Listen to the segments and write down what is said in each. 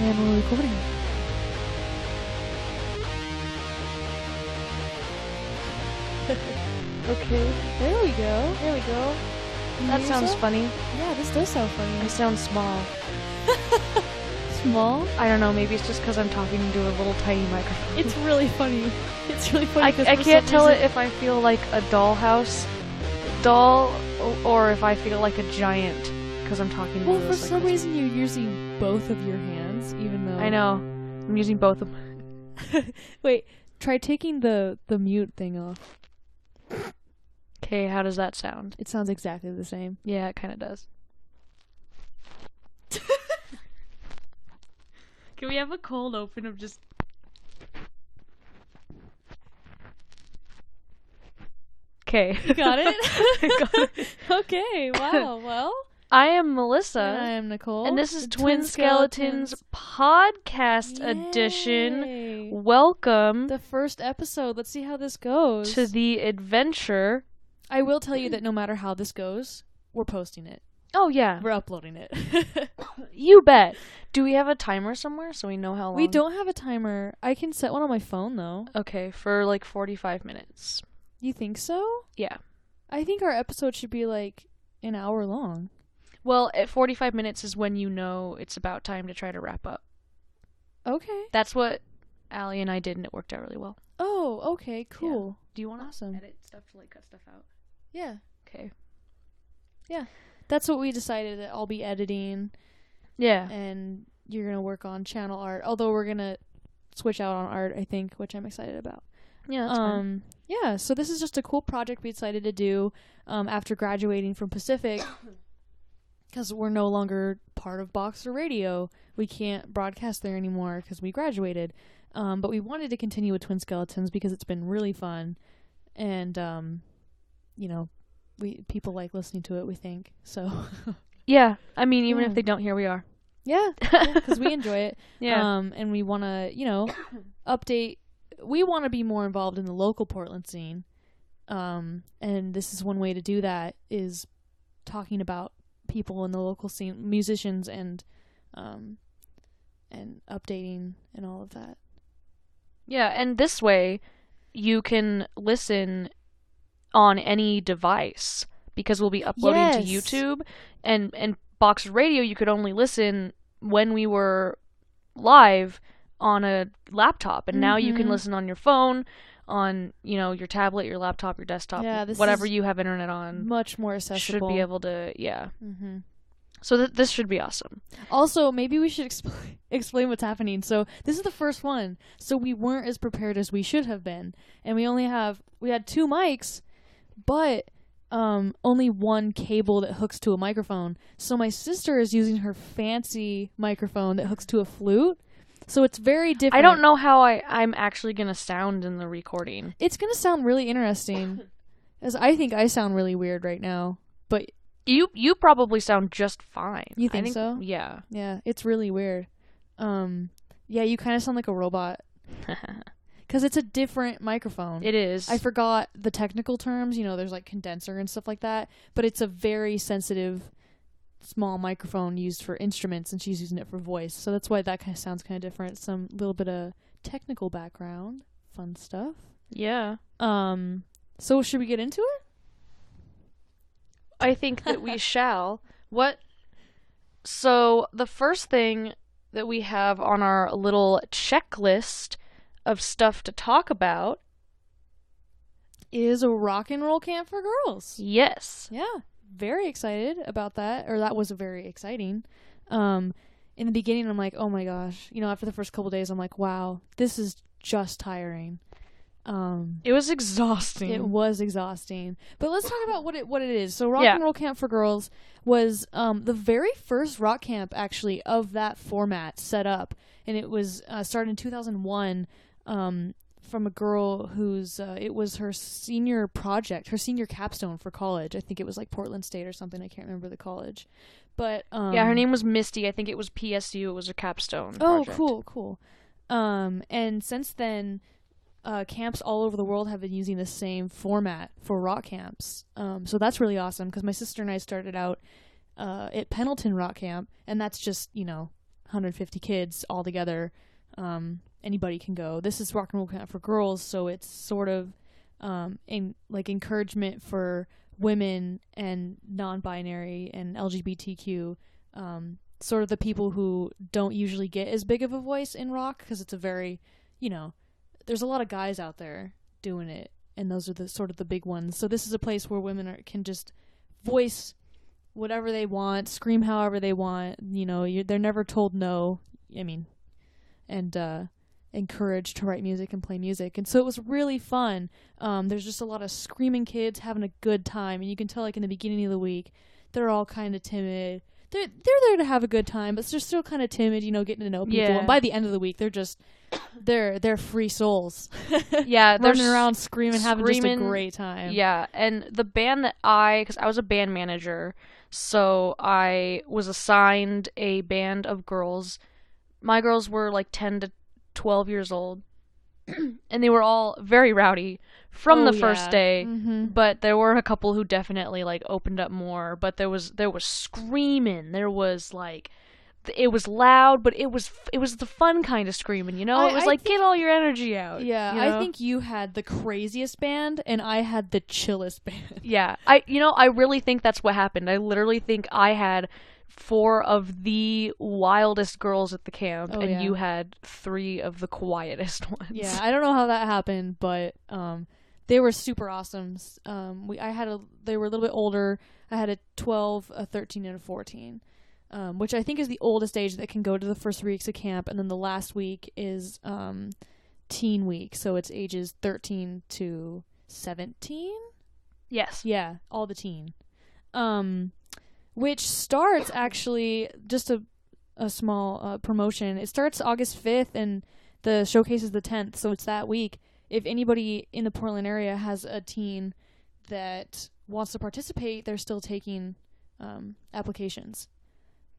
And we're recording. Okay. There we go. There we go. You That hear sounds yourself? funny. Yeah, this does sound funny. I sound small. Small? I don't know, maybe it's just because I'm talking into a little tiny microphone. It's really funny. It's really funny. I 'cause I for can't some tell reason- it if I feel like a dollhouse doll or if I feel like a giant because I'm talking into Well, this, for like, some this- reason you're using both of your hands, even though... I know. I'm using both of them. Wait, try taking the mute thing off. Okay, how does that sound? It sounds exactly the same. Yeah, it kind of does. Can we have a cold open of just... Okay. Got it? Got it. Okay, wow, well... I am Melissa. And I am Nicole. And this is the Twin Skeletons podcast edition. Yay. Welcome The first episode. Let's see how this goes. to the adventure. I will tell you that no matter how this goes, we're posting it. Oh, yeah. We're uploading it. You bet. Do we have a timer somewhere so we know how long? We don't have a timer. I can set one on my phone, though. Okay, for like 45 minutes. You think so? Yeah. I think our episode should be like an hour long. Well, at 45 minutes is when you know it's about time to try to wrap up. Okay. That's what Allie and I did, and it worked out really well. Oh, okay, cool. Do you want to Awesome. edit stuff to like cut stuff out? Yeah. Okay. That's what we decided, that I'll be editing Yeah. and you're going to work on channel art. Although we're going to switch out on art, I think, which I'm excited about. Yeah, that's fine. Yeah, so this is just a cool project we decided to do after graduating from Pacific, because we're no longer part of Boxer Radio. We can't broadcast there anymore because we graduated. But we wanted to continue with Twin Skeletons because it's been really fun, and you know, people like listening to it, we think. So Yeah. I mean, even Yeah. if they don't, here we are. yeah, because we enjoy it. Yeah. And we want to, update. We want to be more involved in the local Portland scene. And this is one way to do that, is talking about people in the local scene, musicians, and updating and all of that. Yeah, and this way you can listen on any device because we'll be uploading to Yes. YouTube, and Box Radio you could only listen when we were live on a laptop, and now you can Mhm. listen on your phone, on your tablet, your laptop, your desktop, Yeah, this whatever is you have internet on. Much more accessible. Should be able to, yeah. Mm-hmm. So this should be awesome. Also, maybe we should explain what's happening. So this is the first one. So we weren't as prepared as we should have been, and we had 2 mics, but only one cable that hooks to a microphone. So my sister is using her fancy microphone that hooks to a flute. So it's very different. I don't know how I'm actually going to sound in the recording. It's gonna sound really interesting, as I think I sound really weird right now. But You probably sound just fine. You I think so? Yeah. yeah, it's really weird. Yeah, you kind of sound like a robot because it's a different microphone. It is. I forgot the technical terms. There's like condenser and stuff like that, but it's a very sensitive, small microphone used for instruments, and she's using it for voice. So that's why that kind of sounds kind of different. Some little bit of technical background, fun stuff. Yeah. So should we get into it? I think that we shall. So the first thing that we have on our little checklist of stuff to talk about, Is a rock and roll camp for girls. yes. Yeah, very excited about that. Or that was very exciting. In the beginning, I'm like, oh my gosh. After the first couple days, I'm like, wow, this is just tiring. It was exhausting. It was exhausting. But let's talk about what it is. So Rock Yeah. and Roll Camp for Girls was the very first rock camp, actually, of that format set up. And it was started in 2001 from a girl whose it was her senior project, her senior capstone for college. I think it was like Portland State or something. I can't remember the college. But yeah, her name was Misty. I think it was PSU. It was her capstone Oh, project. cool. And since then, camps all over the world have been using the same format for rock camps. So that's really awesome, because my sister and I started out at Pendleton Rock Camp, and that's just, 150 kids all together. Anybody can go. This is Rock and Roll Camp for Girls, so it's sort of encouragement for women and non-binary and LGBTQ, sort of the people who don't usually get as big of a voice in rock, because it's a very, there's a lot of guys out there doing it, and those are the sort of the big ones. So this is a place where women can just voice whatever they want, scream however they want. They're never told no. And encouraged to write music and play music. And so it was really fun. There's just a lot of screaming kids having a good time, and you can tell, like, in the beginning of the week, they're all kind of timid. They're there to have a good time, but they're still kind of timid, getting to know people. Yeah. And by the end of the week, they're free souls. Yeah, they're running around screaming, having just a great time. Yeah, and the band that because I was a band manager, so I was assigned a band of girls. My girls were like 10 to 12 years old, and they were all very rowdy from the first day. Mm-hmm. But there were a couple who definitely like opened up more. But there was screaming. There was like, it was loud, but it was the fun kind of screaming. It was get all your energy out. Yeah, I think you had the craziest band, and I had the chillest band. Yeah, I really think that's what happened. I literally think I had 4 of the wildest girls at the camp, and you had 3 of the quietest ones. Yeah, I don't know how that happened, but they were super awesome. They were a little bit older. I had a 12, a 13, and a 14, which I think is the oldest age that can go to the first 3 weeks of camp, and then the last week is teen week, so it's ages 13 to 17. Yes. Yeah, all the teen. Which starts, actually, just a small promotion. It starts August 5th, and the showcase is the 10th, so it's that week. If anybody in the Portland area has a teen that wants to participate, they're still taking applications.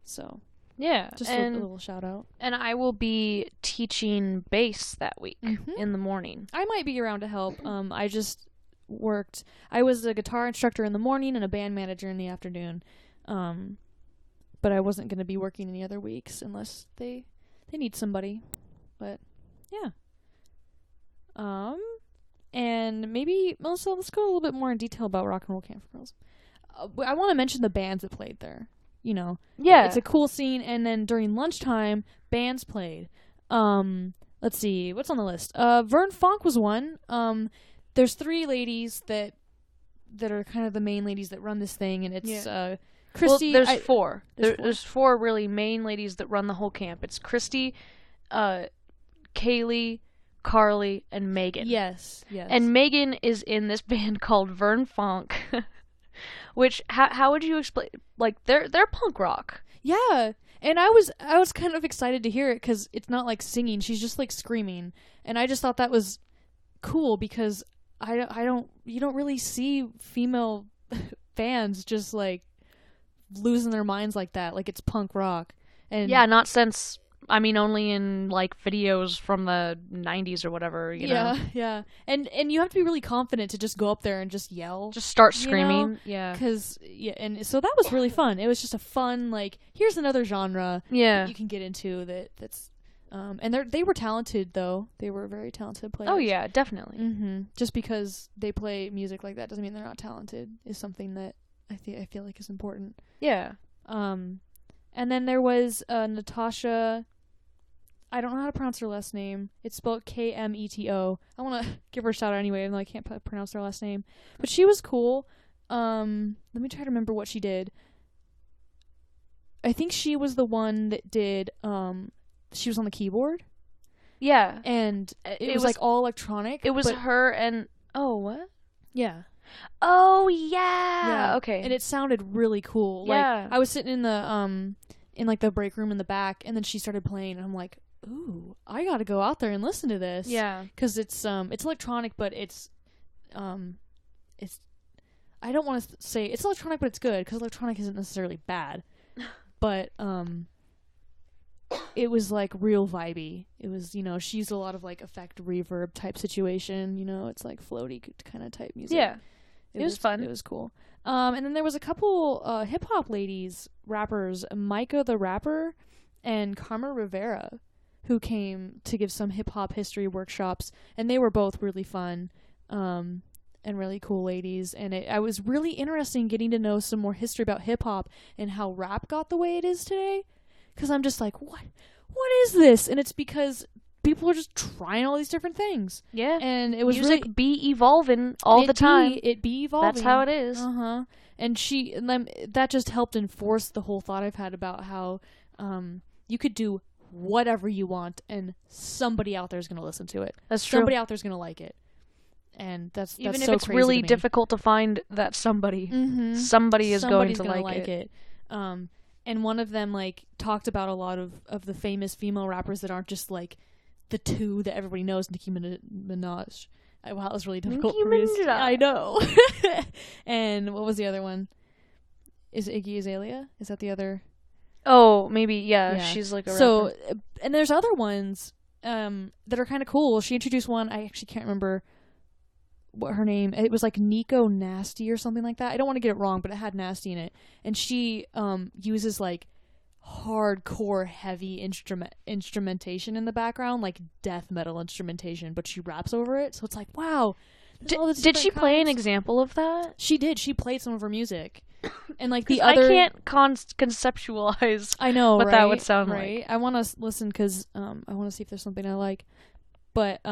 So, yeah, just a little shout out. And I will be teaching bass that week in the morning. I might be around to help. I just worked. I was a guitar instructor in the morning and a band manager in the afternoon. But I wasn't going to be working any other weeks unless they need somebody. But yeah. And maybe Melissa, let's go a little bit more in detail about Rock and Roll Camp for Girls. I want to mention the bands that played there. Yeah, it's a cool scene. And then during lunchtime, bands played. Let's see, what's on the list? Vern Funk was one. There's 3 ladies that are kind of the main ladies that run this thing, and it's Christy. Well, there's 4. There's 4 really main ladies that run the whole camp. It's Christy, Kaylee, Carly, and Megan. Yes. And Megan is in this band called Vern Funk, which how would you explain? Like they're punk rock. Yeah, and I was kind of excited to hear it because it's not like singing; she's just like screaming, and I just thought that was cool because you don't really see female fans just like losing their minds like that, like it's punk rock. And yeah, not since, only in like videos from the 90s or whatever, you know. Yeah. And you have to be really confident to just go up there and just yell. Just start screaming. Yeah. And so that was really fun. It was just a fun, like, here's another genre that you can get into that's and they were talented, though. They were very talented players. Oh yeah, definitely. Mm-hmm. Just because they play music like that doesn't mean they're not talented, is something that I feel like is important. Yeah. And then there was Natasha. I don't know how to pronounce her last name. It's spelled Kmeto. I want to give her a shout out anyway, even though I can't pronounce her last name. But she was cool. Let me try to remember what she did. I think she was the one that did. She was on the keyboard. Yeah. And it was like all electronic. It was her and what? Yeah. Oh yeah. Okay. And it sounded really cool. Yeah. Like I was sitting in the in like the break room in the back, and then she started playing, and I'm like, ooh, I gotta go out there and listen to this. Yeah. Because it's electronic, but it's I don't want to say it's electronic, but it's good because electronic isn't necessarily bad. But it was like real vibey. It was, she used a lot of like effect reverb type situation. It's like floaty kind of type music. Yeah. It was fun. It was cool. And then there was a couple hip hop ladies, rappers, Micah the Rapper and Carmen Rivera, who came to give some hip hop history workshops, and they were both really fun. And really cool ladies, and I was really interested in getting to know some more history about hip hop and how rap got the way it is today. Because I'm just like, what is this? And it's because people are just trying all these different things. Yeah, and it was music really, be evolving all the time. It be evolving. That's how it is. And that just helped enforce the whole thought I've had about how you could do whatever you want, and somebody out there is going to listen to it. That's true. Somebody out there is going to like it. And that's even if so it's crazy really to me. difficult to find that somebody, somebody is going to like it. And one of them like talked about a lot of the famous female rappers that aren't just like the two that everybody knows, Nicki Minaj. Wow, that was really difficult for me. I know. And what was the other one? Is it Iggy Azalea? Is that the other? Oh, maybe, yeah. She's like a rapper. So, and there's other ones that are kind of cool. She introduced one, I actually can't remember what her name, it was like Nico Nasty or something like that. I don't want to get it wrong, but it had Nasty in it. And she uses like hardcore heavy instrumentation in the background, like death metal instrumentation, but she raps over it. So it's like, wow. Did she play an example of that? She did. She played some of her music. And like I can't conceptualize I know, what right? that would sound right? like. I want to listen because I want to see if there's something I like. But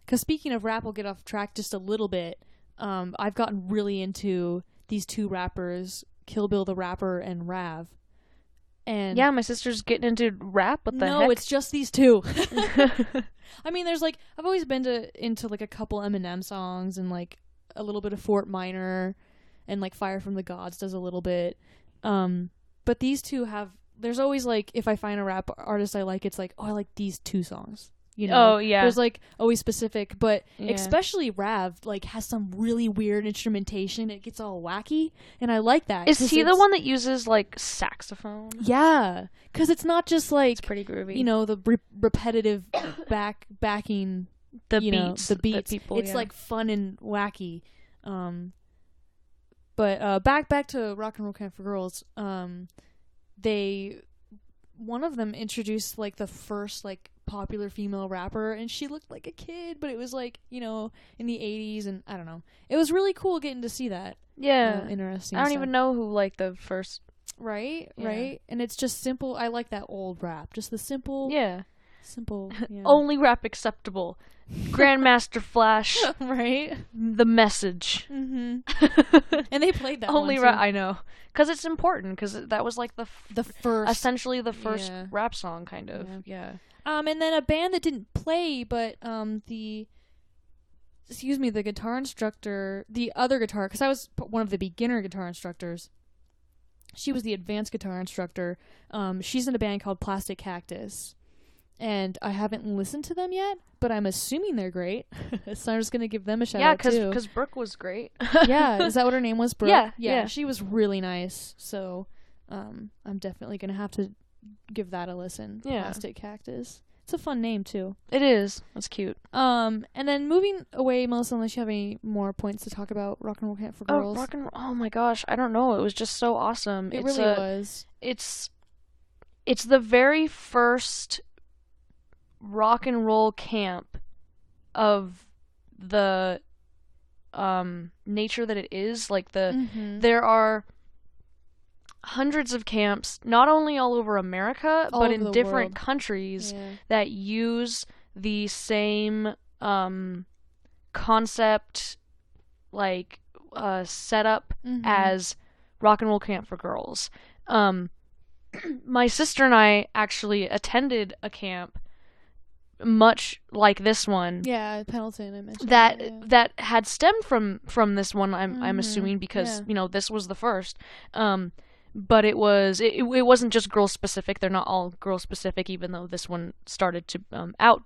because speaking of rap, we'll get off track just a little bit. I've gotten really into these two rappers, Kill Bill the Rapper and Rav. And yeah, my sister's getting into rap. What the heck? No, it's just these two. I mean, there's like, I've always been into like a couple Eminem songs and like a little bit of Fort Minor, and like Fire from the Gods does a little bit. But these two there's always like, if I find a rap artist I like, it's like, oh, I like these two songs. You know, oh yeah. There's like always specific, but especially Rav like has some really weird instrumentation. It gets all wacky, and I like that. Is he the one that uses like saxophone? Yeah, because it's not just like it's pretty groovy. You know, the repetitive backing the beats. It's like fun and wacky. But back to Rock and Roll Camp for Girls. One of them introduced like the first like popular female rapper, and she looked like a kid, but it was like, you know, in the 80s, and I don't know. It was really cool getting to see that. Yeah. Interesting. I don't even know who like the first. Right? And it's just simple. I like that old rap. Just the simple. Yeah. Simple. Yeah. Only rap acceptable. Grandmaster Flash. Right? The Message. Mm-hmm. And they played that only one, rap. I know. Because it's important, because that was like the first. Essentially the first rap song, kind of. Yeah. And then a band that didn't play, but the guitar instructor, the other guitar, because I was one of the beginner guitar instructors. She was the advanced guitar instructor. She's in a band called Plastic Cactus. And I haven't listened to them yet, but I'm assuming they're great. So I'm just going to give them a shout out, too. Yeah, because Brooke was great. Yeah, is that what her name was, Brooke? Yeah. She was really nice. So I'm definitely going to have to give that a listen. Yeah. Plastic Cactus. It's a fun name, too. It is. That's cute. And then moving away, Melissa, unless you have any more points to talk about Rock and Roll Camp for Girls. Oh my gosh, I don't know. It was just so awesome. It really was. It's the very first rock and roll camp of the nature that it is. Like there are hundreds of camps, not only all over America, but in different countries that use the same concept, like setup as Rock and Roll Camp for Girls. My sister and I actually attended a camp much like this one. Yeah, Pendleton, I mentioned that had stemmed from this one. I'm assuming because you know this was the first. But it wasn't just girl specific. They're not all girl specific, even though this one started to out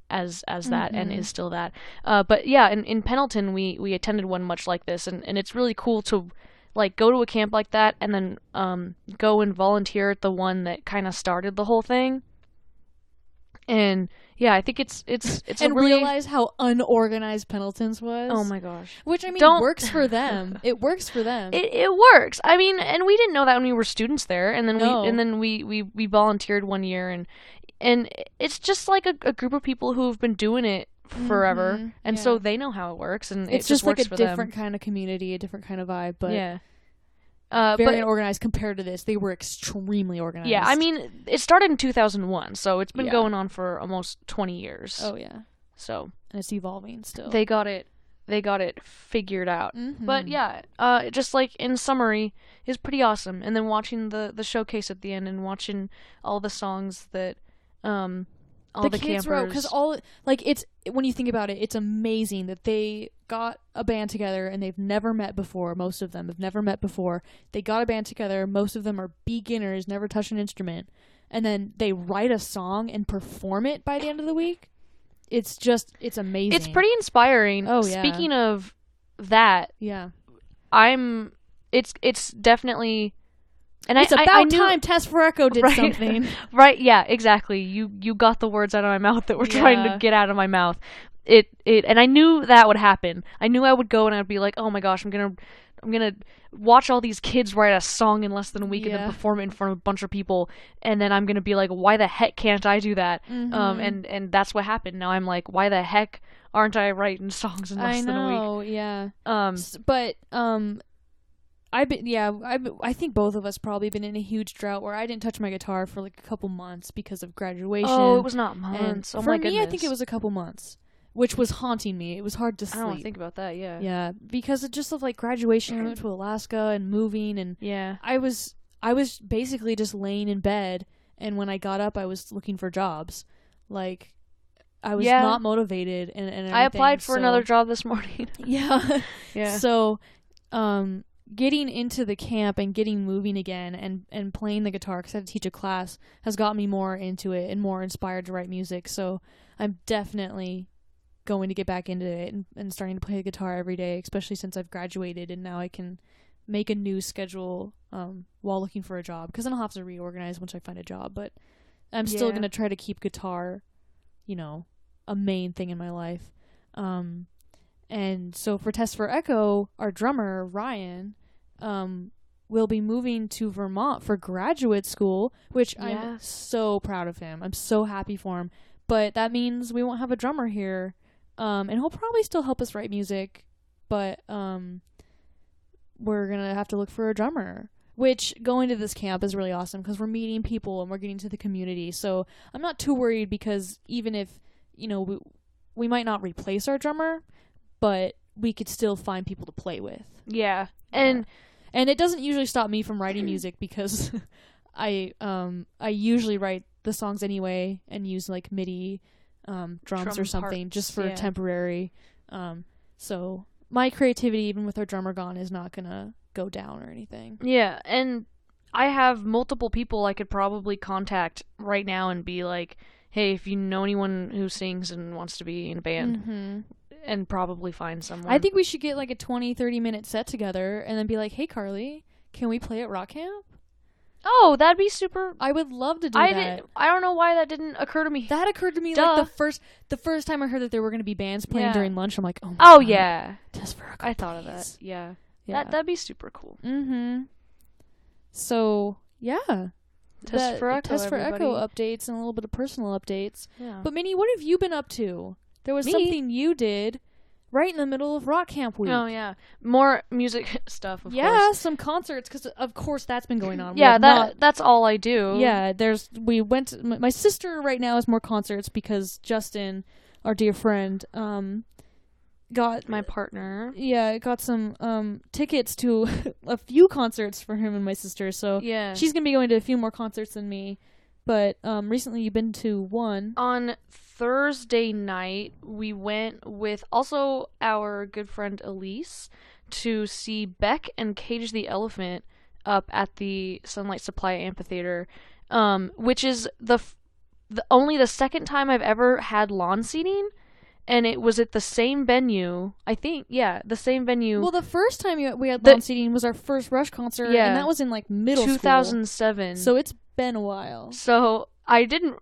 as that and is still that. But yeah, in Pendleton we attended one much like this, and it's really cool to like go to a camp like that and then go and volunteer at the one that kind of started the whole thing. And yeah, I think it's and a really realize how unorganized Pendleton's was. oh my gosh. Which I mean Don't- works for them. It works for them. It works. I mean, and we didn't know that when we were students there, and then No. we volunteered one year, and it's just like a group of people who have been doing it forever, Mhm, and yeah. so they know how it works, and It's it just like works a for different them. kind of community, a different kind of vibe, but Yeah. very But unorganized compared to this. They were extremely organized. yeah, I mean, it started in 2001, so it's been Yeah. going on for almost 20 years. oh yeah, So and it's evolving still. they got it figured out. Mhm. But yeah, just like in summary, is pretty awesome. And then watching the showcase at the end and watching all the songs that all the kids wrote, campers. because it's when you think about it, it's amazing that they got a band together and they've never met before. Most of them have never met before. They got a band together. Most of them are beginners, never touched an instrument, and then they write a song and perform it by the end of the week. It's amazing. It's pretty inspiring. Oh, yeah. Speaking of that, yeah. it's definitely. And It's I about knew, time Test for Echo did Right. something. Right, yeah, exactly. You got the words out of my mouth that were trying to Yeah. get out of my mouth. And I knew that would happen. I knew I would go and I'd be like, "Oh my gosh, I'm going to watch all these kids write a song in less than a week and Yeah. then perform it in front of a bunch of people, and then I'm going to be like, why the heck can't I do that?" Mhm. And that's what happened. Now I'm like, why the heck aren't I writing songs in less I than a week? know, yeah. Um But I think both of us probably been in a huge drought where I didn't touch my guitar for like a couple months because of graduation. Oh, it was not and months. Oh for my me, goodness. I think it was a couple months, which was haunting me. It was hard to I don't sleep. think about that. Yeah. Yeah, because of just of like graduation, I went to Alaska and moving, and Yeah. I was basically just laying in bed, and when I got up, I was looking for jobs. Like, I was Yeah. not motivated, and everything, I applied for so- another job this morning. Yeah. Yeah. So, getting into the camp and getting moving again and playing the guitar, because I had to teach a class, has got me more into it and more inspired to write music. So I'm definitely going to get back into it and starting to play the guitar every day, especially since I've graduated and now I can make a new schedule while looking for a job, because then I'll have to reorganize once I find a job. But I'm still Yeah. going to try to keep guitar, a main thing in my life. And so for Test for Echo, our drummer, Ryan, will be moving to Vermont for graduate school, which Yeah. I'm so proud of him. I'm so happy for him. But that means we won't have a drummer here. And he'll probably still help us write music, but we're going to have to look for a drummer. Which, going to this camp is really awesome because we're meeting people and we're getting to the community. So I'm not too worried, because even if, we might not replace our drummer, but we could still find people to play with. Yeah. And And it doesn't usually stop me from writing music, because I usually write the songs anyway and use like MIDI drums Drum or something parts, just for yeah. temporary. So my creativity, even with our drummer gone, is not gonna go down or anything. yeah, and I have multiple people I could probably contact right now and be like, "Hey, if you know anyone who sings and wants to be in a band," Mm-hmm. and probably find someone. I think we should get like a 20-30 minute set together and then be like, "Hey Carly, can we play at Rock Camp?" Oh, that'd be super. I would love to do I that. I don't know why that didn't occur to me. That occurred to me Duh. like the first time I heard that there were going to be bands playing Yeah. during lunch. I'm like, "Oh my Oh God, yeah, Test for Echo, I thought of that. please." Yeah, Yeah. that'd be super cool. Mm-hmm. So yeah, Test for Echo. Test for Echo everybody. updates and a little bit of personal updates. Yeah. But Minnie, what have you been up to? There was Me? something you did right in the middle of Rock Camp week. Oh yeah, more music stuff. Of yeah, course. some concerts, because of course that's been going on. We Yeah, have that's all I do. Yeah, we went to, my sister right now has more concerts because Justin, our dear friend, got My partner. got some tickets to a few concerts for him and my sister. So Yeah. she's gonna be going to a few more concerts than me. But recently you've been to one. On Thursday night, we went with also our good friend Elise to see Beck and Cage the Elephant up at the Sunlight Supply Amphitheater, which is only the second time I've ever had lawn seating, and it was at the same venue. I think, yeah, the same venue. Well, the first time we had The- lawn seating was our first Rush concert, Yeah. and that was in like middle school. 2007. So it's been a while. So I didn't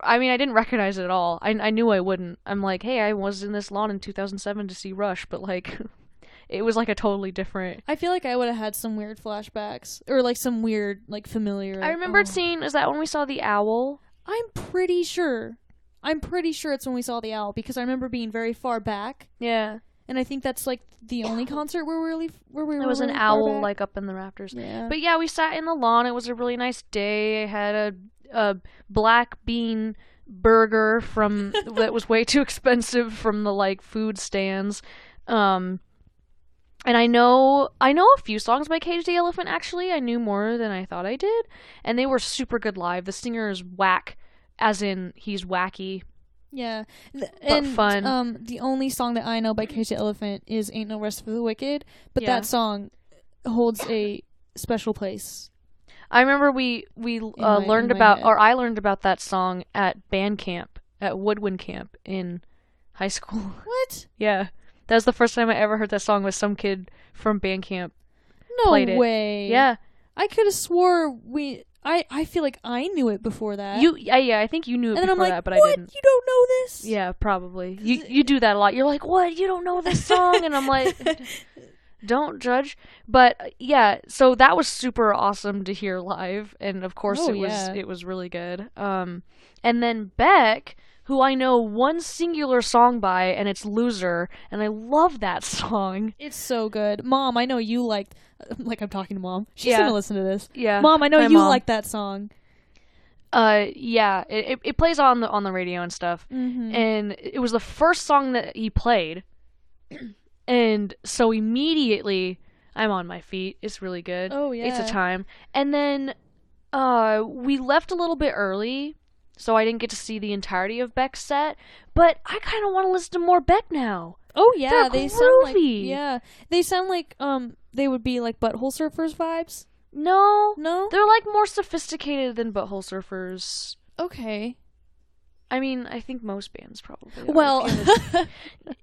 recognize it at all. I knew I wouldn't. I'm like, hey, I was in this lawn in 2007 to see Rush, but like, it was like a totally different. I feel like I would have had some weird flashbacks or like some weird like familiar. I remembered seeing. Is that when we saw the owl? I'm pretty sure it's when we saw the owl because I remember being very far back. Yeah. And I think that's like the only concert where we were. It was really an far owl back. like up in the rafters. Yeah. But yeah, we sat in the lawn. It was a really nice day. I had a black bean burger from that was way too expensive from the like food stands. And I know a few songs by Cage the Elephant. Actually, I knew more than I thought I did, and they were super good live. The singer is whack, as in he's wacky. Yeah, but fun. The only song that I know by Cage the Elephant is "Ain't No Rest for the Wicked," but Yeah. that song holds a special place. I remember we learned in my about, head. or I learned about that song at band camp, at Woodwind camp in high school. What? Yeah, that was the first time I ever heard that song. Was some kid from band camp No played it. way. Yeah, I could have swore I feel like I knew it before that. yeah, I think you knew it and then before I'm like, that, but what? I didn't. You don't know this? Yeah, probably. You do that a lot. You're like, what? You don't know this song? And I'm like, don't judge. But yeah, so that was super awesome to hear live, and of course Oh, it was really good. And then Beck, who I know one singular song by, and it's "Loser," and I love that song. It's so good. Mom, I know you liked like I'm talking to Mom. She's Yeah. gonna listen to this. Yeah, Mom, I know Hi, you Mom. like that song. Yeah, it plays on the radio and stuff. Mm-hmm. And it was the first song that he played, and so immediately I'm on my feet. It's really good. Oh, yeah. It's a time. And then we left a little bit early, so I didn't get to see the entirety of Beck's set, but I kind of want to listen to more Beck now. Oh yeah, They're they sound like groovy. they sound like they would be like Butthole Surfers vibes. No, No? they're like more sophisticated than Butthole Surfers. Okay. I mean, I think most bands probably are. Well, If you have a-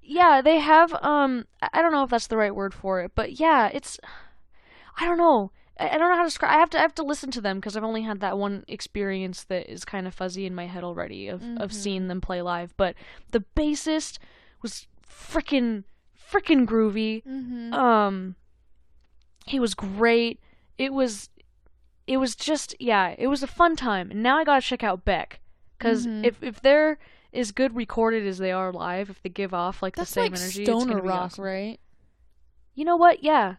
yeah, they have I don't know if that's the right word for it, but yeah, it's I don't know. I don't know how to describe. I have to listen to them because I've only had that one experience that is kind of fuzzy in my head already of seeing them play live. But the bassist was freaking groovy. mm-hmm. He was great. It was just it was a fun time. And now I gotta check out Beck because if they're as good recorded as they are live, if they give off like That's the same like energy, stoner it's gonna be rock, awesome. right? You know what? Yeah,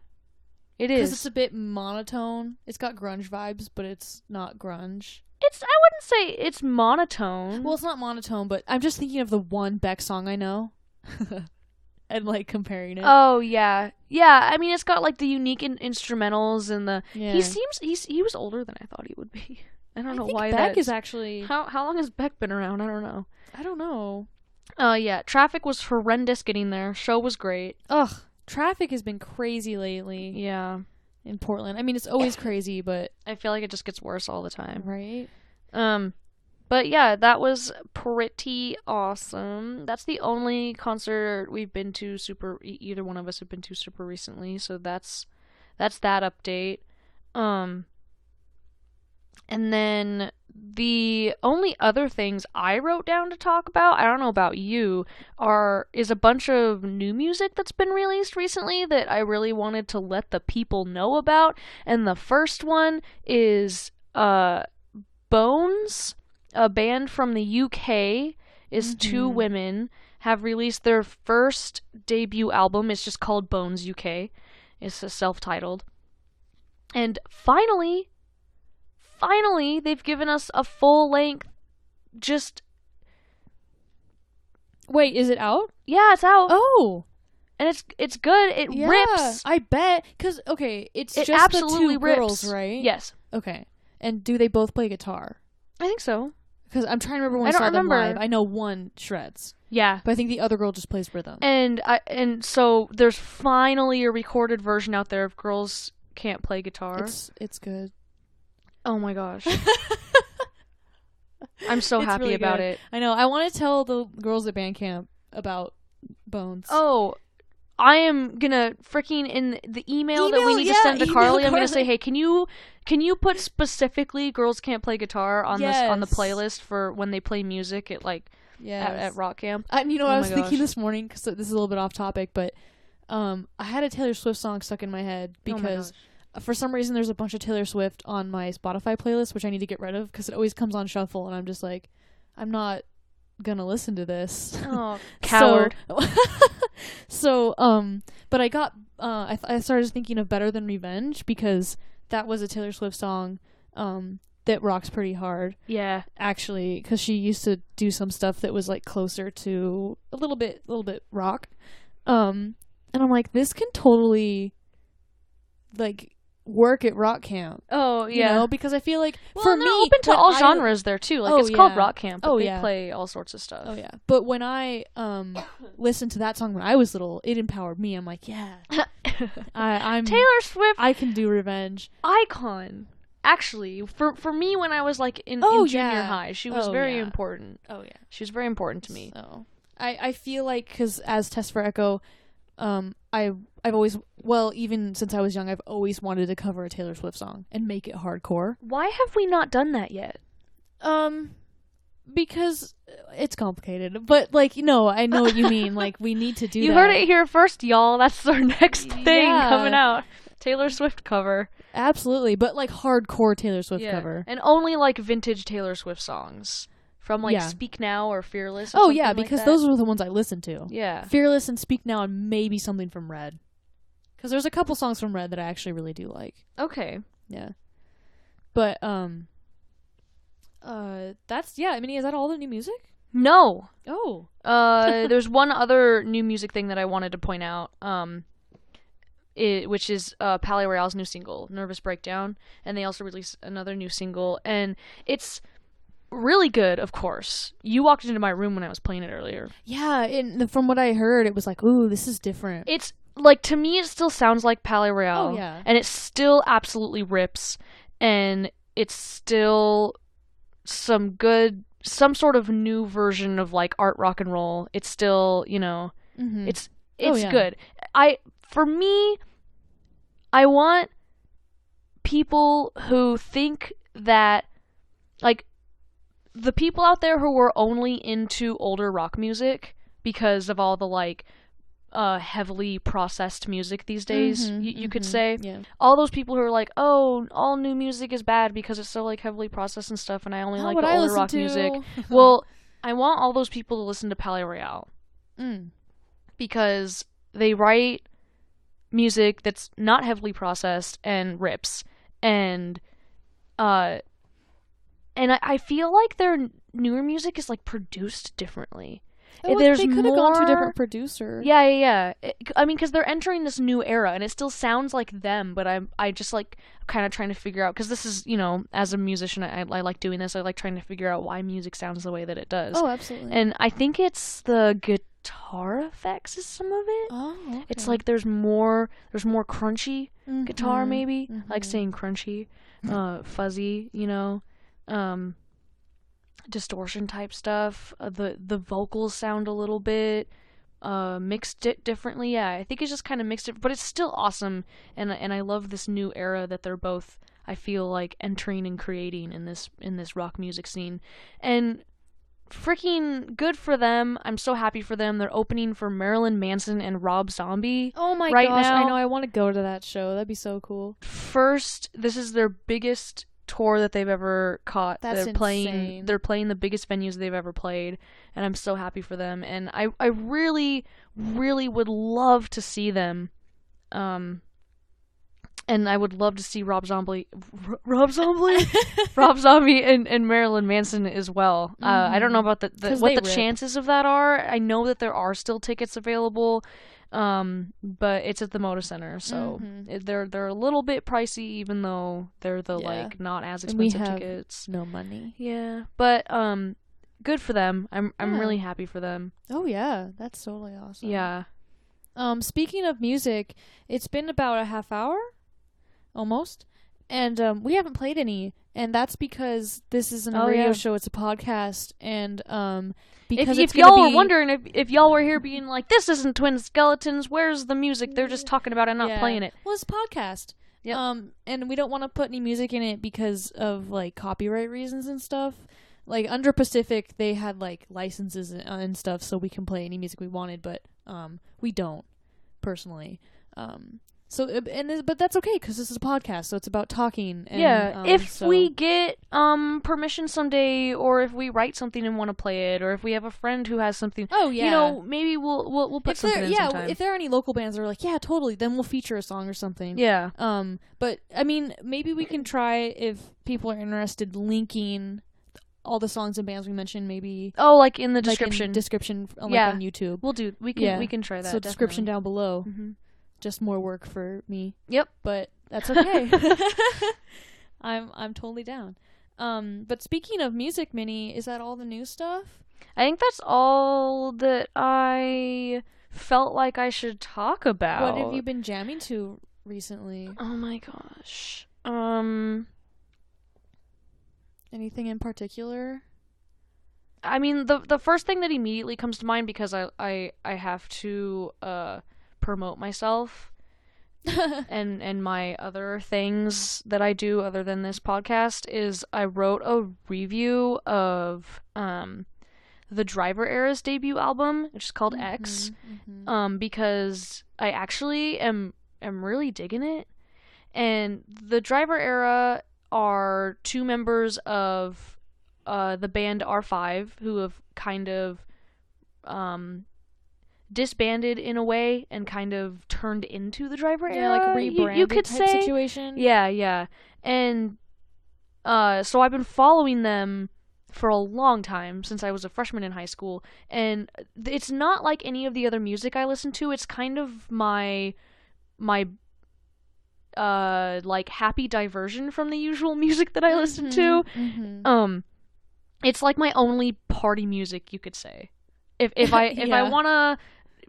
it Because is. it's a bit monotone. It's got grunge vibes, but it's not grunge. I wouldn't say it's monotone. Well, it's not monotone, but I'm just thinking of the one Beck song I know, and like comparing it. Oh yeah. I mean, it's got like the unique instrumentals and the. Yeah. He was older than I thought he would be. I don't know think why Beck that is actually. How long has Beck been around? I don't know. I don't know. Yeah, traffic was horrendous getting there. Show was great. Ugh, traffic has been crazy lately Yeah. in Portland. I mean, it's always crazy, but I feel like it just gets worse all the time. right. But yeah, that was pretty awesome. That's the only concert we've been to either one of us have been to super recently, so that's that update. And then the only other things I wrote down to talk about, I don't know about you, is a bunch of new music that's been released recently that I really wanted to let the people know about. And the first one is Bones, a band from the UK, is two women, have released their first debut album. It's just called Bones UK. It's a self-titled. And finally, they've given us a full-length, just... Wait, is it out? Yeah, it's out. Oh, And it's good. It yeah, rips. I bet. Because, okay, it's It just absolutely the two rips. girls, right? Yes. Okay. And do they both play guitar? I think so. Because I'm trying to remember when I I don't saw them remember. live. I know one shreds, Yeah. but I think the other girl just plays rhythm. And so there's finally a recorded version out there of Girls Can't Play Guitar. It's good. Oh my gosh. I'm so It's happy really about good. it. I know. I want to tell the girls at band camp about Bones. Oh, I am gonna freaking in the email that we need to send to Carly. I'm gonna say, hey, can you put specifically "Girls Can't Play Guitar" on the playlist for when they play music at like at rock camp? And you know what I was thinking this morning, because this is a little bit off topic, but I had a Taylor Swift song stuck in my head because for some reason there's a bunch of Taylor Swift on my Spotify playlist, which I need to get rid of because it always comes on shuffle, and I'm just like, I'm not gonna listen to this. Oh, coward. But I got I started thinking of Better Than Revenge, because that was a Taylor Swift song that rocks pretty hard. Yeah, actually, because she used to do some stuff that was like closer to a little bit rock. And I'm like, this can totally like work at rock camp. Oh yeah, you know, because I feel like for me, open to all genres there too. Like it's called rock camp, but they play all sorts of stuff. Oh yeah, but when I listened to that song when I was little, it empowered me. I'm like, yeah, I'm Taylor Swift. I can do Revenge. Icon. Actually, for me, when I was like in junior high, she was very important. Oh yeah, she was very important to me. So I feel like, because as Test for Echo, I've always, well, even since I was young, I've always wanted to cover a Taylor Swift song and make it hardcore. Why have we not done that yet? Because it's complicated. But like, no, I know what you mean. Like, we need to do that. You heard it here first, y'all. That's our next thing coming out. Taylor Swift cover. Absolutely, but like hardcore Taylor Swift cover. And only like vintage Taylor Swift songs. From like Speak Now or Fearless. Or because those were the ones I listened to. Yeah. Fearless and Speak Now, and maybe something from Red. Because there's a couple songs from Red that I actually really do like. Okay. Yeah. But that's I mean, is that all the new music? No. Oh. There's one other new music thing that I wanted to point out. Which is Palais Royale's new single, Nervous Breakdown, and they also released another new single, and it's really good, of course. You walked into my room when I was playing it earlier. Yeah, and from what I heard, it was like, ooh, this is different. It's, like, to me, it still sounds like Palais Royale. Oh, yeah. And it still absolutely rips, and it's still some sort of new version of, like, art rock and roll. It's still, you know, it's good. For me, I want people who think that, like, the people out there who are only into older rock music because of all the, like, heavily processed music these days, you could say. Yeah. All those people who are like, oh, all new music is bad because it's so, like, heavily processed and stuff, and I only like the older rock music. Well, I want all those people to listen to Palais Royale. Because they write music that's not heavily processed and rips, and I feel like their newer music is like produced differently. They could have gone to a different producer. Yeah. I mean, because they're entering this new era, and it still sounds like them, but I just like kind of trying to figure out, because this is, you know, as a musician, I like doing this. I like trying to figure out why music sounds the way that it does. Oh, absolutely. And I think it's the guitar effects is some of it. Oh, okay. It's like there's more crunchy guitar, maybe. Like saying crunchy, fuzzy, you know. Distortion type stuff. The vocals sound a little bit mixed it differently. Yeah, I think it's just kind of mixed it, but it's still awesome. And I love this new era that they're both, I feel like, entering and creating in this rock music scene. And freaking good for them. I'm so happy for them. They're opening for Marilyn Manson and Rob Zombie. Oh my gosh, now. I know. I want to go to that show. That'd be so cool. First, this is their biggest tour that they've ever caught. That's insane. They're playing the biggest venues they've ever played, and I'm so happy for them. And I really, really would love to see them. And I would love to see Rob Zombie and Marilyn Manson as well. I don't know about what the chances of that are. I know that there are still tickets available. But it's at the Moda Center, so they're a little bit pricey, even though they're the like not as expensive tickets. No money. Yeah, but good for them. I'm really happy for them. Oh yeah, that's totally awesome. Yeah. Speaking of music, it's been about a half hour, almost, and we haven't played any. And that's because this isn't a Oh, radio yeah. show, it's a podcast, and because If it's gonna y'all be were wondering, if y'all were here being like, this isn't Twin Skeletons, where's the music? They're just talking about it, not yeah. playing it. Well, it's a podcast. Yep. And we don't want to put any music in it because of like copyright reasons and stuff. Like under Pacific, they had like licenses and stuff, so we can play any music we wanted, but we don't personally. But that's okay because this is a podcast, so it's about talking. And, Yeah, if we get permission someday, or if we write something and want to play it, or if we have a friend who has something, oh yeah, you know, maybe we'll put something in sometime. If there are any local bands that are like, yeah, totally, then we'll feature a song or something. Yeah. But I mean, maybe we can try if people are interested linking all the songs and bands we mentioned, maybe. Oh, like in the description. On YouTube. We can try that. So description definitely. down below. Mm-hmm. Just more work for me. Yep. But that's okay. I'm totally down. But speaking of music, Minnie, is that all the new stuff? I think that's all that I felt like I should talk about. What have you been jamming to recently? Oh my gosh. Anything in particular? I mean, the first thing that immediately comes to mind, because I have to promote myself and my other things that I do other than this podcast, is I wrote a review of the Driver Era's debut album, which is called X, because I actually am really digging it. And the Driver Era are two members of the band R5 who have kind of disbanded in a way and kind of turned into the Driver Era. Like rebranded you could type say. situation. Yeah. And so I've been following them for a long time, since I was a freshman in high school, and it's not like any of the other music I listen to. It's kind of my like happy diversion from the usual music that I listen to. It's like my only party music, you could say. If I wanna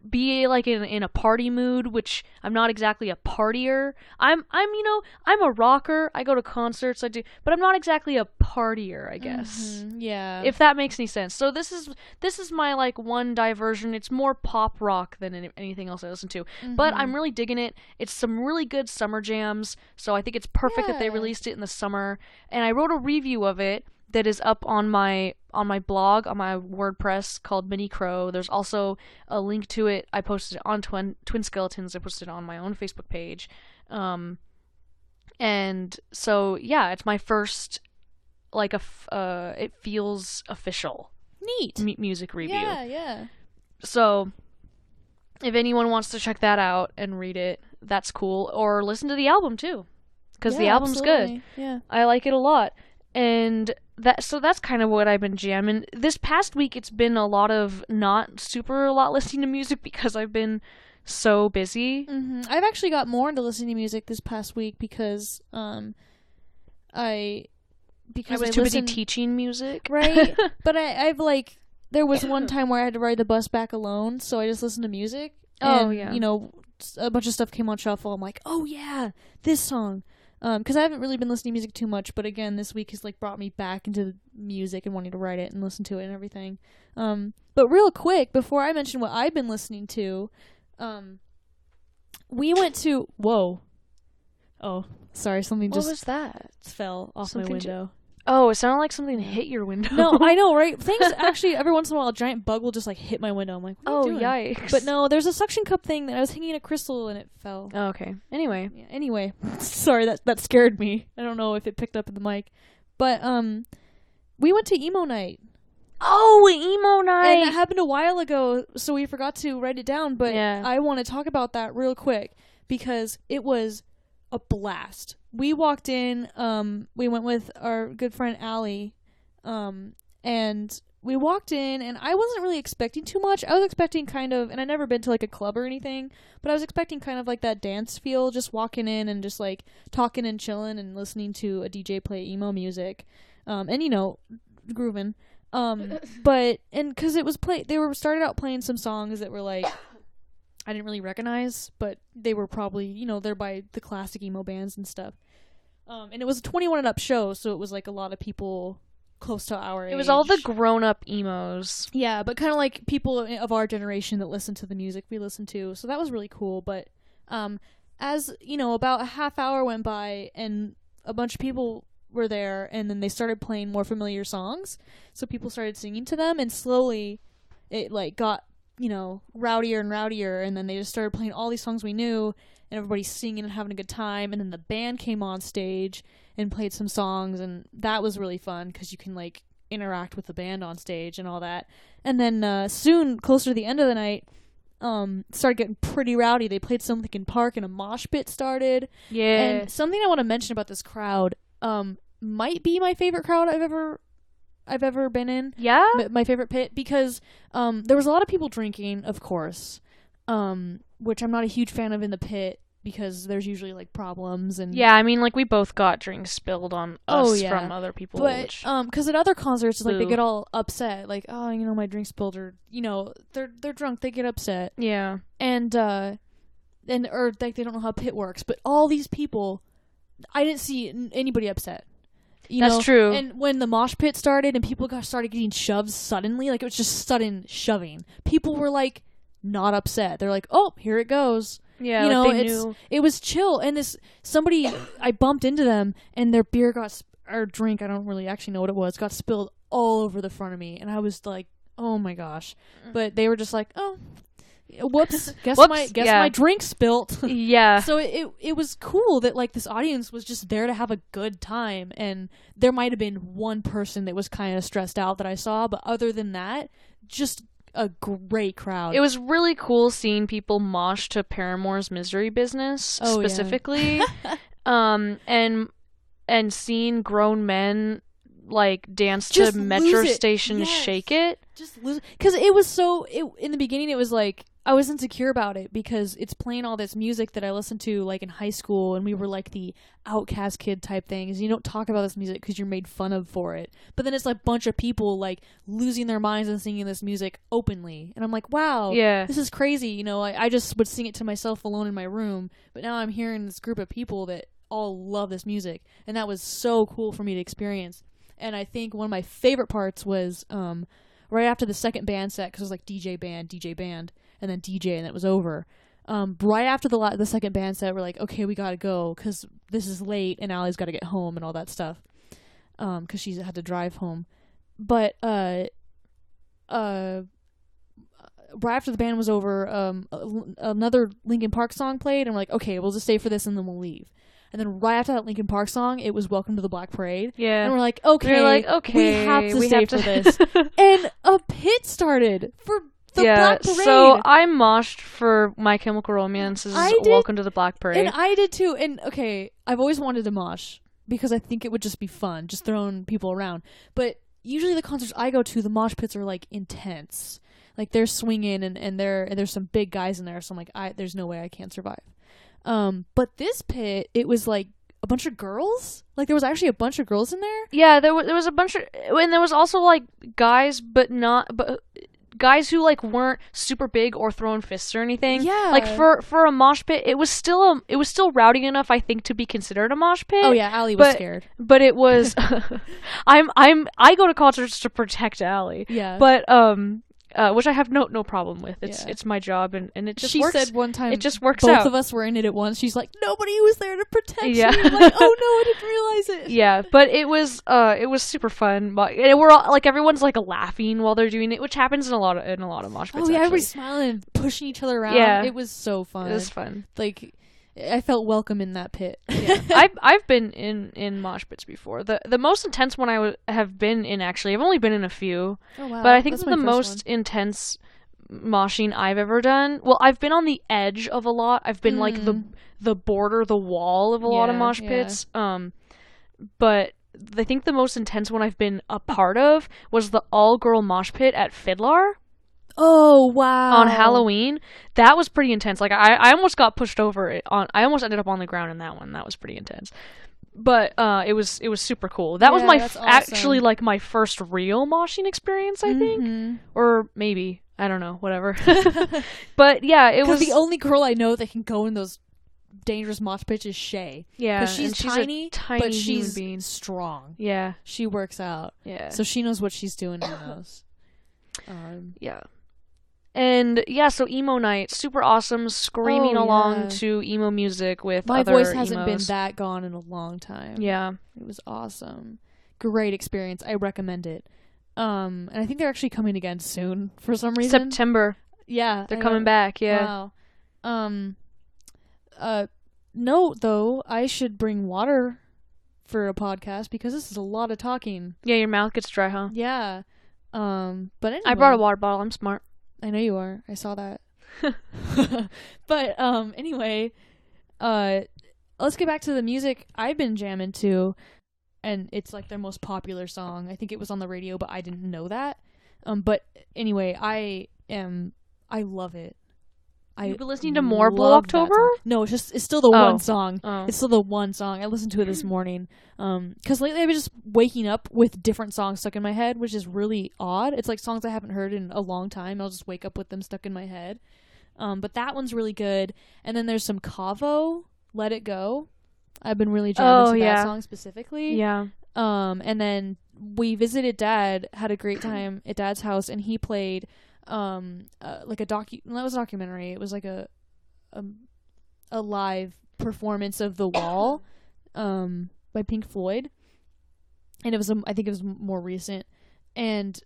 be like in a party mood, which I'm not exactly a partier. I'm a rocker. I go to concerts, but I'm not exactly a partier, I guess. Yeah. If that makes any sense. So this is my like one diversion. It's more pop rock than anything else I listen to. But I'm really digging it. It's some really good summer jams. So I think it's perfect that they released it in the summer. And I wrote a review of it that is up on my blog, on my WordPress, called Mini Crow. There's also a link to it. I posted it on Twin Skeletons. I posted it on my own Facebook page. And so yeah, it's my first like it feels official. Neat. Music review. Yeah. So if anyone wants to check that out and read it, that's cool. Or listen to the album too, because the album's good. Yeah. I like it a lot. And that's kind of what I've been jamming. This past week, it's been a lot listening to music because I've been so busy. I've actually got more into listening to music this past week because I was too busy teaching music. Right? But I've like, there was one time where I had to ride the bus back alone, so I just listened to music. Oh, yeah. You know, a bunch of stuff came on shuffle. I'm like, oh yeah, this song. Because I haven't really been listening to music too much, but again, this week has like brought me back into music and wanting to write it and listen to it and everything. But real quick, before I mention what I've been listening to, we went to oh, sorry, something What was that? fell off Something my window. Oh, it sounded like something hit your window. No, I know, right? Things actually, every once in a while, a giant bug will just like hit my window. I'm like, what are you doing? Yikes! But no, there's a suction cup thing that I was hanging a crystal and it fell. Oh, okay. Anyway. Yeah, anyway, sorry, that scared me. I don't know if it picked up in the mic, but we went to emo night. Oh, emo night! And that happened a while ago, so we forgot to write it down. But yeah. I want to talk about that real quick because it was a blast. We walked in. We went with our good friend Allie, and we walked in, and I wasn't really expecting too much. I was expecting kind of, and I'd never been to like a club or anything, but I was expecting kind of like that dance feel, just walking in and just like talking and chilling and listening to a DJ play emo music, and you know, grooving. But because it was they started out playing some songs that were like I didn't really recognize, but they were probably, you know, they're by the classic emo bands and stuff. And it was a 21 and up show, so it was like a lot of people close to our age. It was all the grown-up emos. Yeah, but kind of like people of our generation that listen to the music we listen to. So that was really cool. But as, you know, about a half hour went by and a bunch of people were there, and then they started playing more familiar songs. So people started singing to them, and slowly it like got, you know, rowdier and rowdier, and then they just started playing all these songs we knew, and everybody's singing and having a good time. And then the band came on stage and played some songs, and that was really fun because you can like interact with the band on stage and all that. And then soon, closer to the end of the night, started getting pretty rowdy. They played some Linkin Park, and a mosh pit started. Yeah. And something I want to mention about this crowd, might be my favorite crowd I've ever been in. Yeah? My favorite pit, because there was a lot of people drinking, of course, which I'm not a huge fan of in the pit, because there's usually like problems. And Yeah, I mean, like, we both got drinks spilled on us from other people. But which... because at other concerts, like, they Boo. get all upset, like, oh, you know, my drink spilled, or, you know, they're drunk, they get upset, Yeah. and or like they don't know how pit works. But all these people, I didn't see anybody upset. You That's know? true. And when the mosh pit started and people started getting shoved suddenly, like, it was just sudden shoving, people were like not upset. They're like, oh, here it goes. Yeah, You like know, they knew. it was chill. And somebody, I bumped into them, and their beer or drink, I don't really actually know what it was, got spilled all over the front of me. And I was like, oh my gosh. But they were just like, oh, whoops, guess my drink spilt. Yeah. So it was cool that like this audience was just there to have a good time, and there might have been one person that was kind of stressed out that I saw, but other than that, just a great crowd. It was really cool seeing people mosh to Paramore's Misery Business, Oh, yeah. specifically. And seeing grown men like dance Just to Metro lose it. Station Yes. Shake It. Just lose, because it was in the beginning it was like I was insecure about it because it's playing all this music that I listened to like in high school, and we were like the outcast kid type things. You don't talk about this music because you're made fun of for it. But then it's like a bunch of people like losing their minds and singing this music openly, and I'm like, wow, Yeah. this is crazy. You know, I just would sing it to myself alone in my room, but now I'm hearing this group of people that all love this music, and that was so cool for me to experience. And I think one of my favorite parts was right after the second band set, because it was like DJ band, and then DJ, and it was over. Right after the second band set, we're like, okay, we gotta go, because this is late, and Allie's gotta get home and all that stuff, because she had to drive home. But right after the band was over, another Linkin Park song played, and we're like, okay, we'll just stay for this, and then we'll leave. And then right after that Linkin Park song, it was Welcome to the Black Parade. Yeah. And we're like, okay, we have to stay for this. And a pit started for the Black Parade. So I moshed for My Chemical Romance's I did- Welcome to the Black Parade. And I did too. And okay, I've always wanted to mosh because I think it would just be fun, just throwing people around. But usually the concerts I go to, the mosh pits are like intense. Like they're swinging, and there's some big guys in there. So I'm like, there's no way I can't survive. But this pit, it was like a bunch of girls. Like there was actually a bunch of girls in there. Yeah, there was a bunch of, and there was also like guys, but guys who like weren't super big or throwing fists or anything. Yeah. Like for a mosh pit, it was still rowdy enough, I think, to be considered a mosh pit. Oh yeah, Allie was scared. But it was. I go to concerts to protect Allie. Yeah. But which I have no problem with. It's my job, and it just she works. said one time it just works both out. of us were in it at once. She's like, nobody was there to protect Yeah. you. I'm like, oh no, I didn't realize it. Yeah, but it was super fun. And we're all, like, everyone's like laughing while they're doing it, which happens in a lot of mosh pits. Oh yeah, actually. everybody's smiling and pushing each other around. Yeah. It was so fun. It was fun. Like, I felt welcome in that pit. Yeah, I've been in mosh pits before. The most intense one I have been in, actually, I've only been in a few, Oh wow. but I think That's the my first most intense moshing I've ever done. Well, I've been on the edge of a lot. I've been like the border, the wall of a lot of mosh pits. But I think the most intense one I've been a part of was the all-girl mosh pit at Fiddler. Oh wow. On Halloween. That was pretty intense. Like I almost got pushed over I almost ended up on the ground in that one. That was pretty intense. But it was super cool. That was my actually like my first real moshing experience, I think. Or maybe, I don't know, whatever. But yeah, it was the only girl I know that can go in those dangerous mosh pitch is Shay. Yeah, Because she's and she's tiny, a tiny but human she's being. strong. Yeah, She works out. yeah. So she knows what she's doing in those. Yeah. And yeah, so emo night, super awesome, screaming Oh, along yeah. to emo music with My other voice hasn't emos. been that gone in a long time. Yeah. It was awesome. Great experience. I recommend it. And I think they're actually coming again soon for some reason. September. Yeah. They're coming back, yeah. Wow. Note though, I should bring water for a podcast because this is a lot of talking. Yeah, your mouth gets dry, huh? Yeah. But anyway. I brought a water bottle, I'm smart. I know you are. I saw that. But anyway, let's get back to the music I've been jamming to, and it's like their most popular song. I think it was on the radio, but I didn't know that. But anyway, I love it. You've been listening to more Blue love that October? song. No, it's still the one song. Oh. It's still the one song. I listened to it this morning. Because lately I've been just waking up with different songs stuck in my head, which is really odd. It's like songs I haven't heard in a long time. I'll just wake up with them stuck in my head. But that one's really good. And then there's some Cavo, Let It Go. I've been really jamming to that song specifically. Yeah. And then we visited Dad, had a great time at Dad's house, and he played like that was a documentary. It was like a live performance of The Wall by Pink Floyd, and it was I think it was more recent. And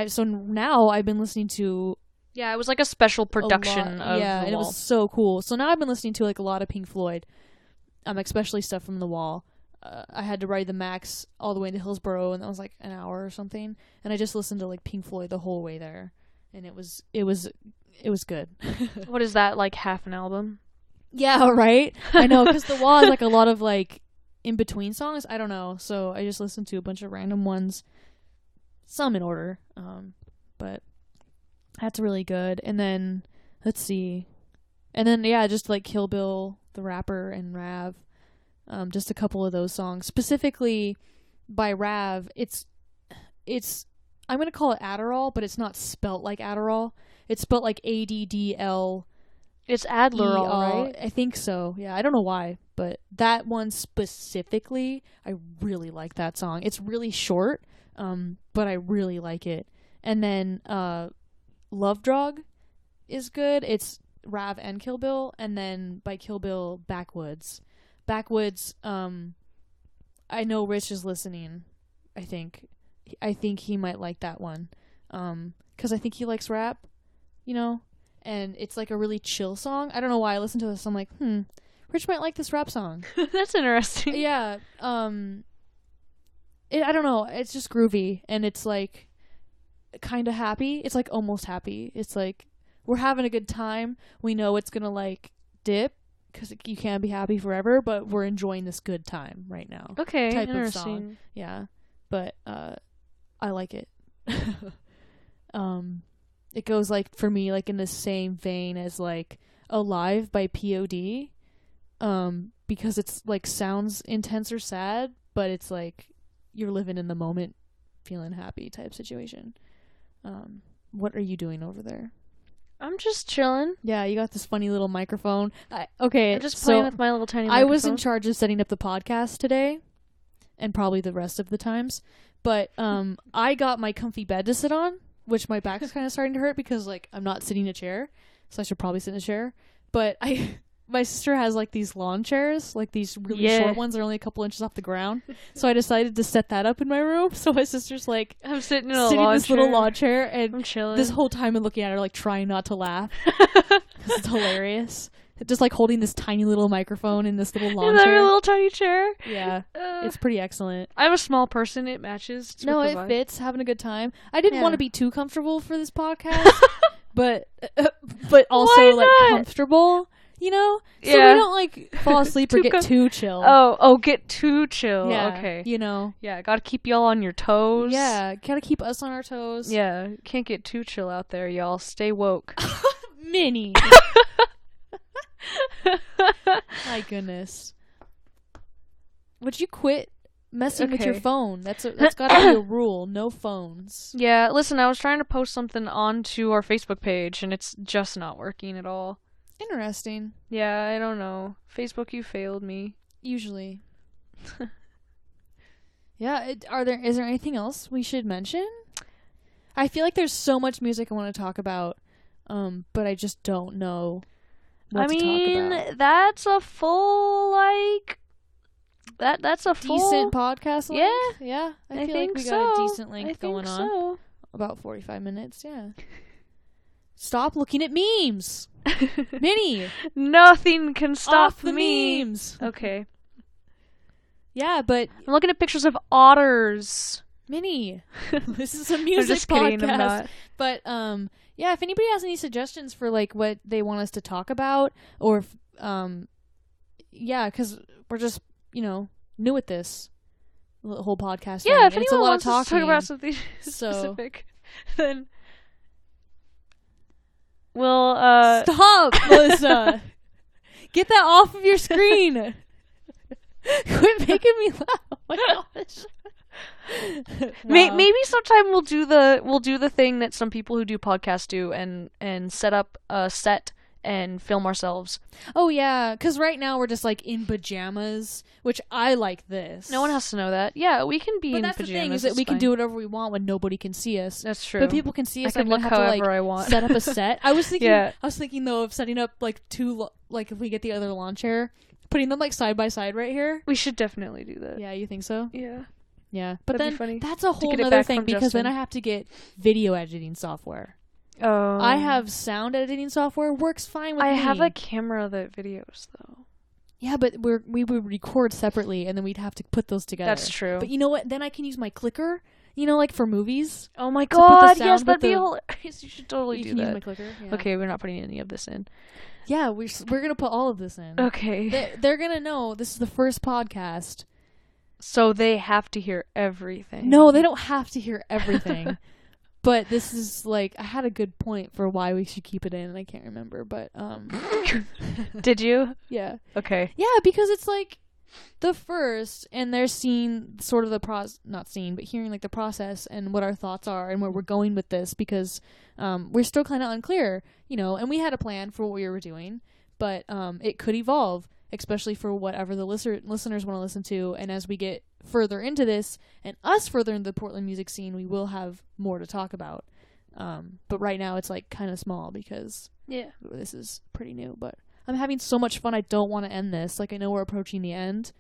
so now I've been listening to Yeah, it was like a special production of yeah, The and Wall. it was so cool. So now I've been listening to like a lot of Pink Floyd, especially stuff from The Wall. I had to ride the Max all the way into Hillsborough, and that was like an hour or something. And I just listened to like Pink Floyd the whole way there, and it was good. What is that, like half an album? Yeah, right. I know, because The Wall has like a lot of like in between songs. I don't know, so I just listened to a bunch of random ones, some in order. But that's really good. And then let's see, and then yeah, just like Kill Bill, the rapper, and Rav. Just a couple of those songs, specifically by Rav. It's I'm gonna call it Adderall, but it's not spelt like Adderall. It's spelt like ADDL. It's Adderall, right? I think so. Yeah, I don't know why, but that one specifically, I really like that song. It's really short, but I really like it. And then Love Drug is good. It's Rav and Kill Bill, and then by Kill Bill, Backwoods. Backwoods, I know Rich is listening. I think he might like that one, because I think he likes rap, and it's like a really chill song. I don't know why I listened to this. I'm like, Rich might like this rap song. That's interesting. Yeah. I don't know. It's just groovy, and it's like kind of happy. It's like almost happy. It's like we're having a good time. We know it's gonna like dip, because you can't be happy forever, but we're enjoying this good time right now. Okay, type interesting. of song. Yeah, but I like it. It goes like for me like in the same vein as like Alive by POD, because it's like sounds intense or sad, but it's like you're living in the moment, feeling happy type situation. What are you doing over there? I'm just chilling. Yeah, you got this funny little microphone. Okay, I'm just playing with my little tiny I was in microphone. charge of setting up the podcast today, and probably the rest of the times. But I got my comfy bed to sit on, which my back's kind of starting to hurt because like I'm not sitting in a chair, so I should probably sit in a chair. But my sister has like these lawn chairs, like these really short ones that are only a couple inches off the ground. So I decided to set that up in my room. So my sister's like I'm sitting in this little lawn chair, and I'm chilling. this whole time I'm looking at her like trying not to laugh. It's hilarious. Just like holding this tiny little microphone in this little lawn in that chair. little tiny chair. Yeah, it's pretty excellent. I'm a small person. It matches. It's No, with it the vibe. fits. Having a good time. I didn't Yeah. want to be too comfortable for this podcast, but also Why like not? comfortable. So we Yeah. don't like fall asleep or Too get too chill. Get too chill. yeah. Okay. Yeah, gotta keep y'all on your toes. Yeah, gotta keep us on our toes. Yeah, can't get too chill out there, y'all. Stay woke. Minnie. My goodness. Would you quit messing with your Okay. phone? That's gotta be a rule. No phones. Yeah, listen, I was trying to post something onto our Facebook page, and it's just not working at all. Interesting. Yeah, I don't know. Facebook, you failed me. Usually. Yeah, is there anything else we should mention? I feel like there's so much music I want to talk about, but I just don't know what to talk about. That's a full, like... That's a full... Decent podcast length? Yeah. I feel like think we so. got a decent length going on. So. About 45 minutes, yeah. Stop looking at memes! Minnie! Nothing can stop Off the me. memes! Okay. Yeah, but... I'm looking at pictures of otters. Minnie! This is a music I'm just kidding, podcast. I'm not. But, yeah, if anybody has any suggestions for, like, what they want us to talk about, or, yeah, because we're just, new at this whole podcast. Yeah, if and it's a anyone lot wants of us to talk talking. about something So- specific, then we'll, Stop, Melissa! Get that off of your screen! Quit making me laugh! Oh my gosh! Wow. Maybe sometime we'll do the thing that some people who do podcasts do and set up a set and film ourselves. Oh yeah, because right now we're just like in pajamas, which I like this. No one has to know that. Yeah, we can be But in that's pajamas. the thing, is that it's we can fine. do whatever we want when nobody can see us. That's true. But people can see us. I can I'm look gonna have however to, like, I want. set up a set. I was thinking. Yeah. I was thinking though of setting up like like if we get the other lawn chair, putting them like side by side right here. We should definitely do that. Yeah, you think so? Yeah. Yeah, but That'd be then funny that's a whole get it other back thing from because then Justin. I have to get video editing software. Oh. I have sound editing software, works fine with me. I have a camera that videos though. Yeah, but we would record separately and then we'd have to put those together. That's true. But you know what? Then I can use my clicker. Like for movies. Oh my to put the god, sound yes, with that'd be the- hilarious. You should totally You do can use that. my clicker. Yeah. Okay, we're not putting any of this in. Yeah, we're gonna put all of this in. Okay. They're gonna know this is the first podcast. So they have to hear everything. No, they don't have to hear everything. But this is like I had a good point for why we should keep it in, and I can't remember. But Did you? yeah, Okay. yeah, because it's like the first, and they're seeing sort of not seeing, but hearing like the process and what our thoughts are and where we're going with this, because we're still kind of unclear, and we had a plan for what we were doing, but it could evolve, especially for whatever the listeners want to listen to. And as we get further into this and us further into the Portland music scene, we will have more to talk about. But right now it's like kind of small because this is pretty new, but I'm having so much fun. I don't want to end this. Like, I know we're approaching the end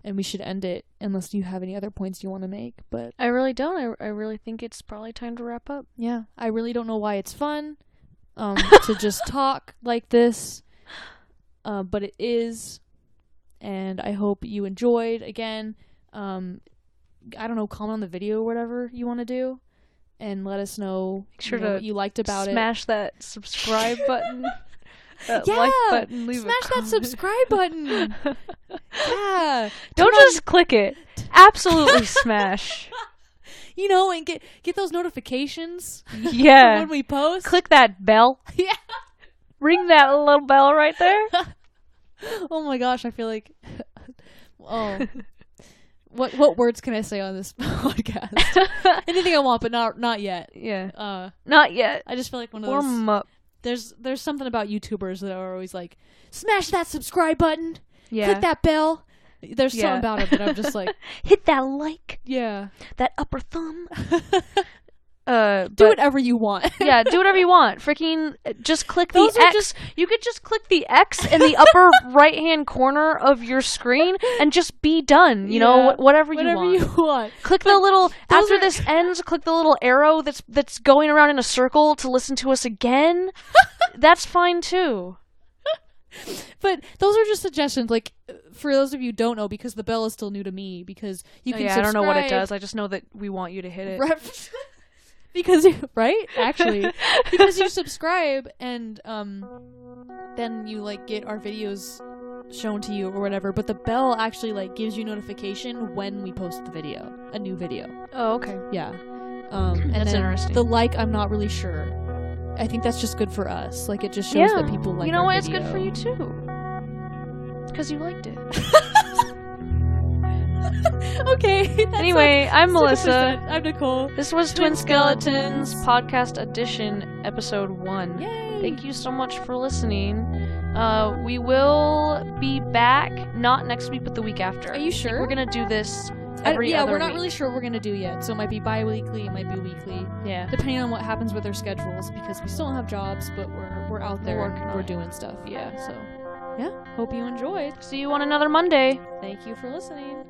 and we should end it unless you have any other points you want to make, but I really don't. I really think it's probably time to wrap up. yeah, I really don't know why it's fun to just talk like this. But it is, and I hope you enjoyed. Again, I don't know, comment on the video or whatever you want to do, and let us know, Make sure what to you liked about it. Smash that subscribe button. That Yeah, like button. Leave Smash a that comment. subscribe button. Yeah, Don't just click it. Absolutely smash. and get those notifications Yeah. when we post. Click that bell. Yeah. Ring that little bell right there. Oh my gosh, I feel like what words can I say on this podcast? Anything I want, but not yet. Yeah. Not yet. I just feel like one of Warm those. up. There's something about YouTubers that are always like, smash that subscribe button, Yeah. click that bell. There's Yeah. something about it that I'm just like, Hit that like. yeah, That upper thumb. do But- whatever you want. Yeah, do whatever you want. Freaking just click the Those are X. You could just click the X in the upper right-hand corner of your screen and just be done. Yeah, Whatever you whatever want. you want. Click the little those after are- this ends. Click the little arrow that's going around in a circle to listen to us again. That's fine too. But those are just suggestions. Like, for those of you who don't know, because the bell is still new to me, because you can I subscribe. don't know what it does. I just know that we want you to hit it. Because right, actually, because you subscribe and then you like get our videos shown to you or whatever. But the bell actually like gives you notification when we post the video, a new video. Oh, okay. Yeah. And That's then interesting. The like, I'm not really sure. I think that's just good for us. Like, it just shows that people like. You know our what? It's video. good for you too. Because you liked it. Okay. Anyway, I'm Melissa. I'm Nicole. This was Twin Skeletons Podcast Edition, Episode 1. Yay! Thank you so much for listening. We will be back, not next week, but the week after. Are you sure? We're gonna do this every other we're not week. really sure what we're gonna do yet, so it might be bi-weekly, it might be weekly. Yeah. Depending on what happens with our schedules, because we still don't have jobs, but we're out there working and on we're it. doing stuff. Yeah. So, yeah. Hope you enjoyed. See you on another Monday. Thank you for listening.